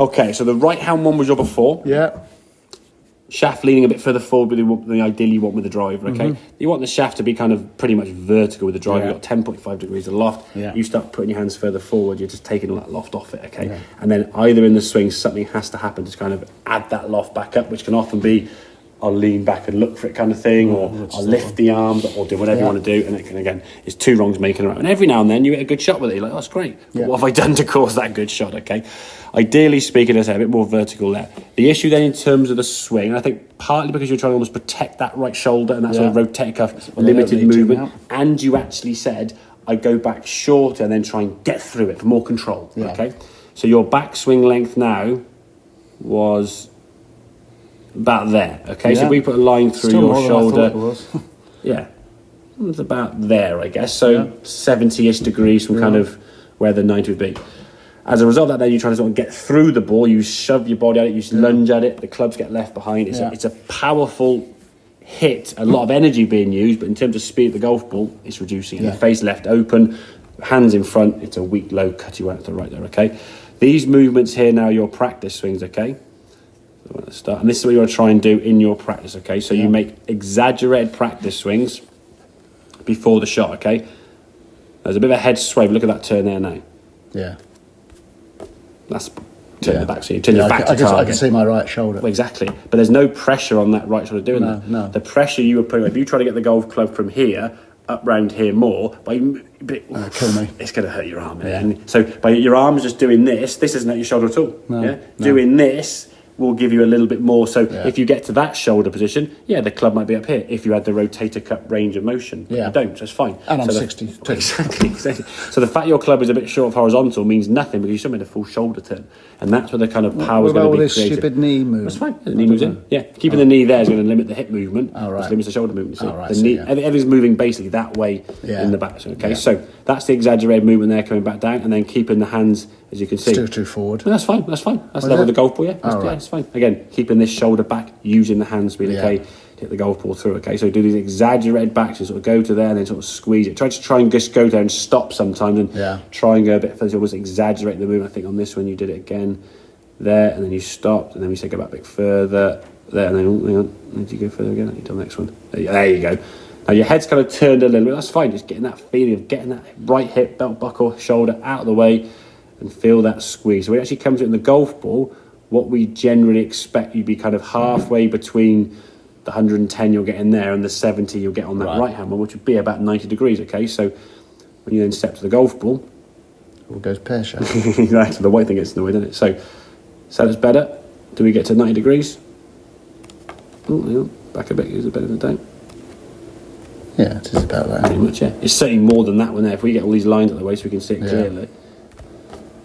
Okay, so the right-hand one was your before. Yeah. Shaft leaning a bit further forward than the ideally you want with the driver, okay? You want the shaft to be kind of pretty much vertical with the driver. Yeah. You've got 10.5 degrees of loft. Yeah. You start putting your hands further forward, you're just taking all that loft off it, okay? Yeah. And then either in the swing, something has to happen to kind of add that loft back up, which can often be I'll lean back and look for it kind of thing, or I'll lift the arms, or do whatever you want to do. And it can, again, it's two wrongs making a right. And every now and then you get a good shot with it. You're like, oh, that's great. But what have I done to cause that good shot, okay? Ideally speaking, as I say, a bit more vertical there. The issue then in terms of the swing, and I think partly because you're trying to almost protect that right shoulder and that sort of rotator cuff, limited movement, and you actually said, I go back shorter and then try and get through it for more control, okay? So your backswing length now was about there, okay? So we put a line through your shoulder. Yeah, it's about there, I guess. So 70-ish degrees from kind of where the 90 would be. As a result of that, then you try to sort of get through the ball. You shove your body at it. You lunge at it. The clubs get left behind. It's a powerful hit. A lot of energy being used, but in terms of speed of the golf ball, it's reducing. Your face left open, hands in front. It's a weak low cutty out to the right there, okay? These movements here now, your practice swings, okay? Start, and this is what you want to try and do in your practice, okay? So you make exaggerated practice swings before the shot, okay? There's a bit of a head sway, but look at that turn there now. Yeah. That's turn the back, so you turn your back to target. I can see my right shoulder. Well, exactly, but there's no pressure on that right shoulder doing that. No. The pressure you were putting, if you try to get the golf club from here up round here more, kill me. It's going to hurt your arm. And so by your arms just doing this doesn't hurt your shoulder at all. No. Doing this will give you a little bit more. So if you get to that shoulder position, the club might be up here if you had the rotator cuff range of motion. But you don't, so it's fine. And I'm so 62. Exactly. So the fact your club is a bit short of horizontal means nothing because you still made a full shoulder turn. And that's where the kind of power is going to be created. This stupid knee movement? That's fine. The knee moves in. Yeah. Keeping the knee there is going to limit the hip movement, which limits the shoulder movement. So the knee, everything's moving basically that way in the back. Okay, so that's the exaggerated movement there coming back down, and then keeping the hands, as you can see. Still too forward. No, that's fine. That's level with the golf ball, that's fine. Again, keeping this shoulder back, using the hands being okay to hit the golf ball through, okay? So do these exaggerated backs and sort of go to there and then sort of squeeze it. Try and just go there and stop sometimes and try and go a bit further. Almost exaggerate the movement. I think on this one you did it again there, and then you stopped, and then we say go back a bit further there, and then hang on, need you go further again? You do the next one. There you go. Now your head's kind of turned a little bit. That's fine. Just getting that feeling of getting that right hip, belt buckle, shoulder out of the way, and feel that squeeze. So when it actually comes in the golf ball, what we generally expect you be kind of halfway between the 110 you'll get in there and the 70 you'll get on that right hand one, which would be about 90 degrees. Okay, so when you then step to the golf ball, all goes pear shaped. Exactly. The white thing gets in the way, doesn't it? So that's better. Do we get to 90 degrees? Oh, back a bit, gives a bit of a doubt. Yeah, it is about that. Pretty much, yeah. It's certainly more than that one there. If we get all these lines out of the way so we can see it clearly.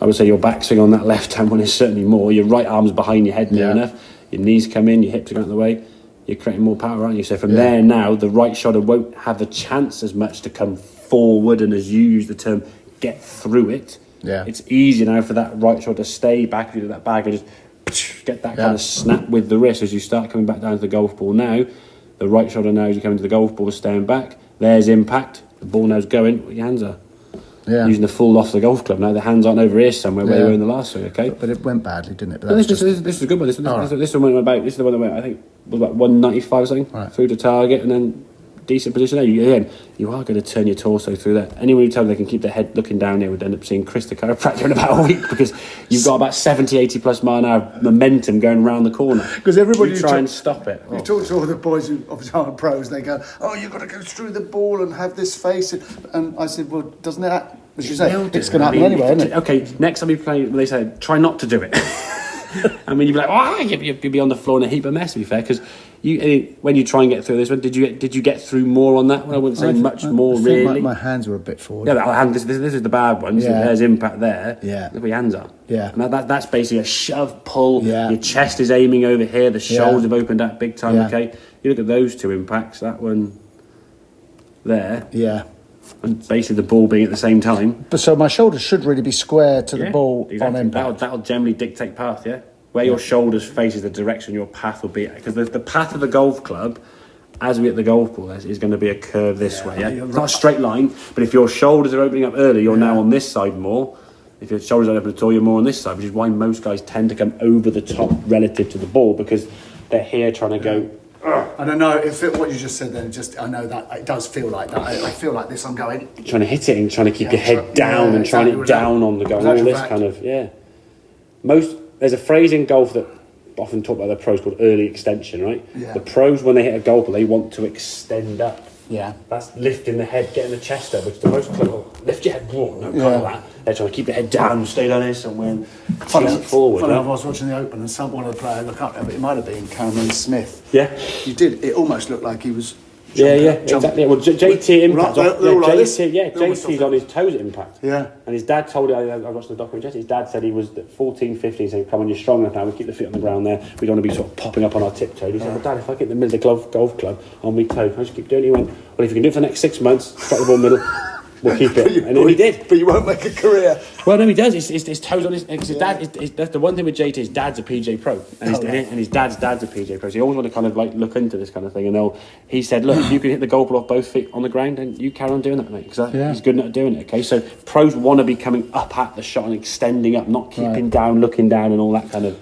I would say your backswing on that left-hand one is certainly more. Your right arm's behind your head near enough. Your knees come in, your hips are going out of the way. You're creating more power, aren't you? So from there now, the right shoulder won't have a chance as much to come forward and, as you use the term, get through it. Yeah. It's easy now for that right shoulder to stay back. If you do that bag and just get that kind of snap with the wrist as you start coming back down to the golf ball now. The right shoulder now, as you come into the golf ball, is staying back. There's impact. The ball now's going. What your hands are. Yeah. Using the full off the golf club now. The hands aren't over here somewhere where they were in the last swing, okay? But it went badly, didn't it? But this is a good one. This one went about. This is the one that went, I think, was about 195 or something through to target, and then decent position there. You are going to turn your torso through that. Anyone who tells me they can keep their head looking down here would end up seeing Chris the chiropractor in about a week because you've got about 70, 80 plus mile an hour momentum going around the corner. Because everybody try and stop it. You talk to all the boys who obviously aren't pros, and they go, "Oh, you've got to go through the ball and have this face." And I said, "Well, doesn't it?" As you say, it's going to happen anyway, isn't it? Okay, next time you play, they say, try not to do it. I mean, you'd be like, you'd be on the floor in a heap of mess, to be fair, because when you try and get through this one, did you get through more on that one? I wouldn't say much more, really. My hands were a bit forward. Yeah, this is the bad one, so there's impact there. Yeah. Look where your hands are. Yeah. And that's basically a shove, pull, your chest is aiming over here, the shoulders have opened up big time, okay? You look at those two impacts, that one there. Yeah. And basically the ball being at the same time. But so my shoulders should really be square to the ball on impact. That'll generally dictate path, where your shoulders face is the direction your path will be at. Because the path of the golf club, as we hit the golf ball, is going to be a curve this way. It's not a straight line, but if your shoulders are opening up early, you're now on this side more. If your shoulders don't open at all, you're more on this side, which is why most guys tend to come over the top relative to the ball, because they're here trying to go. I don't know if what you just said then. I know that it does feel like that. I feel like this. I'm going trying to hit it and trying to keep your head down and trying it down on the go. All this kind of There's a phrase in golf that often talk about the pros called early extension, right? Yeah. The pros, when they hit a golf ball, they want to extend up. Yeah. That's lifting the head, getting the chest up, which is the most clever. Lift your head, kind of that. They're trying to keep the head down, stay down here somewhere, and forward. I was watching the Open and one of the players, I can't remember, it might have been Cameron Smith. Yeah. You did, it almost looked like he was exactly. Well, JT Impact. JT's on his toes at Impact. Yeah. And his dad told him, I watched the documentary, his dad said he was 14, 15, saying, come on, you're strong enough now, we keep the feet on the ground there, we don't want to be sort of popping up on our tiptoes. He said, well, Dad, if I get in the middle of the golf club on my toe, can I just keep doing it? He went, well, if you can do it for the next 6 months, strike the ball middle, we'll keep it. And then he did. But you won't make a career. Well, no, he does. His toes on his dad. That's the one thing with JT. His dad's a PJ Pro, and his dad's a PJ Pro. So you always want to kind of like look into this kind of thing. And he said, look, if you can hit the golf ball off both feet on the ground, then you carry on doing that, mate. Because he's good at doing it. Okay, so pros want to be coming up at the shot and extending up, not keeping down, looking down, and all that kind of.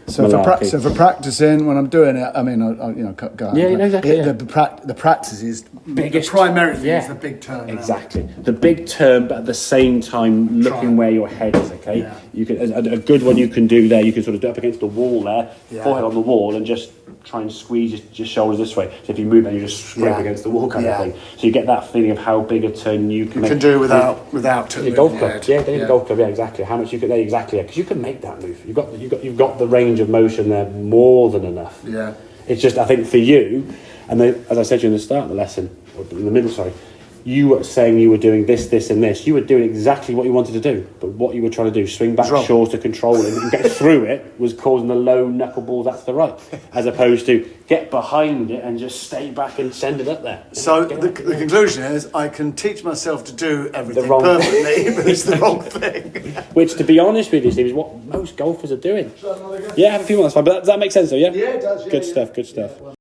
So for practicing, when I'm doing it, I mean, go on. Yeah, exactly. The practice is biggest. The primary thing is the big turn. Exactly, the big turn, but at the same time looking where your head is. Okay, you can a good one you can do there. You can sort of do up against the wall there, forehead on the wall, and just try and squeeze your shoulders this way. So if you move, then you just scrape against the wall kind of thing. So you get that feeling of how big a turn you can make. You can do without your golf club. The golf club. Yeah, exactly. How much you can exactly because you can make that move. You've got the range of motion there more than enough. Yeah. It's just I think for you, and then, as I said to you in the start of the lesson, or in the middle, sorry, you were saying you were doing this, and this. You were doing exactly what you wanted to do, but what you were trying to do, swing back short to control it and get through it, was causing the low knuckleballs. That's the right, as opposed to get behind it and just stay back and send it up there. So the conclusion is, I can teach myself to do everything perfectly, but it's the wrong thing. Which, to be honest with you, Steve, is what most golfers are doing. Yeah, have a few more. That's fine. But does that make sense, though? Yeah. Yeah, it does. Good stuff.